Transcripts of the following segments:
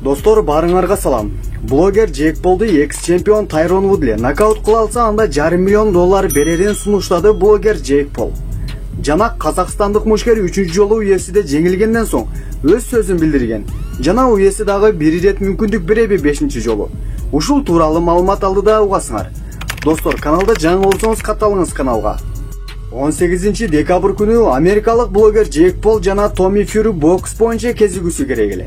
Достор, барыңарга салам. Блогер Джейк Полду экс-чемпион Тайрон Вудли нокаут кыла алса анда $500 миллион берерин сунуштады блогер Джейк Пол. Жана казакстандык мушкер 3-чү жолу УФС'де жеңилгенден соң өз сөзүн билдирген. Жана УФС дагы бир ирет мүмкүндүк береби 5-чи жолу. Ушул тууралуу маалымат алды да угасыңар. Достор, каналда жаңы болсоңуз катталыңыз каналга. 18 декабрь күнү америкалык блогер Джейк Пол жана Томми Фьюри бокс боюнча кезигүүсү керек эле.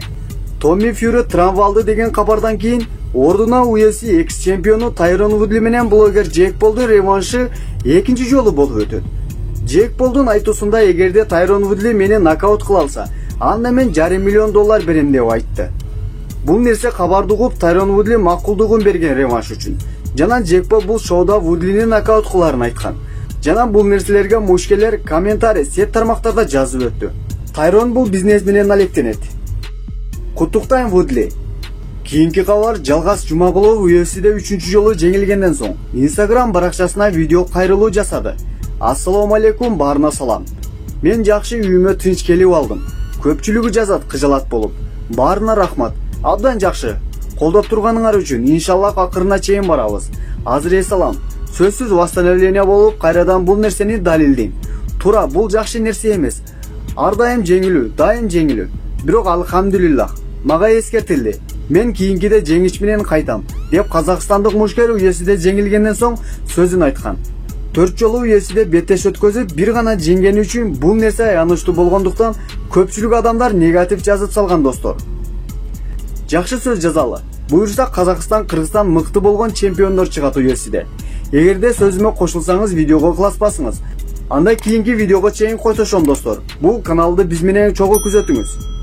Томми Фьюри травма алды деген кабардан кийин ордуна УФС экс-чемпиону Тайрон Вудли менен блогер Джейк Полдун реваншы 2-чи жолу болуп өтөт. Джейк Полдун айтуусунда эгерде Тайрон Вудли мени нокаут кыла алса, анда мен $500 миллион берем деп айтты. Бул нерсе кабарды угуп Тайрон Вудли макулдугун берген реванш үчүн. Жана Джейк Пол бул шоуда Вудлини нокаут кыларын айткан. Жана бул нерселерге мушкелер комментарий сет тармактарда жазып өттү. Тайрон бул бизнес менен алектенет. Куттуктайм Вудли. Кийинки кабар Жалгас Жумагулов УФС'де 3-чү жолу жеңилгенден соң Instagram баракчасына видео кайрылуу жасады. Ассаламу алейкум, баарына салам. Мен жакшы үйүмө тынч келип алдым. Көпчүлүгү жазат кыжалат болуп. Баарына рахмат. Абдан жакшы. Колдоп турганыңар үчүн иншаллах акырына чейин барабыз. Азыр салам. Сөзсүз восстановление болуп, кайрадан бул нерсени далилдейм. Туура, бул жакшы нерсе эмес. Ар дайым жеңилүү. Бирок алхамдулиллах, мага эскертилди. Мен кийинкиде жеңиш менен кайтам, деп казакстандык мушкер УФС'де жеңилгенден соң сөзүн айткан. 4 жолу УФС'де беттеш өткөзүп, бир гана жеңгени үчүн бул нерсе аянычтуу болгондуктан көпчүлүк адамдар негатив жазып салган достор. Жакшы сөз жазалы. Буюрса Казакстан, Кыргызстан мыкты болгон чемпиондор чыгат УФС'де. Эгерде сөзүмө кошулсаңыз, видеого ыкыласпасыңыз. Анда кийинки видеого чейин койтошом достор. Бул каналды биз менен чогуу күзөтүңүз.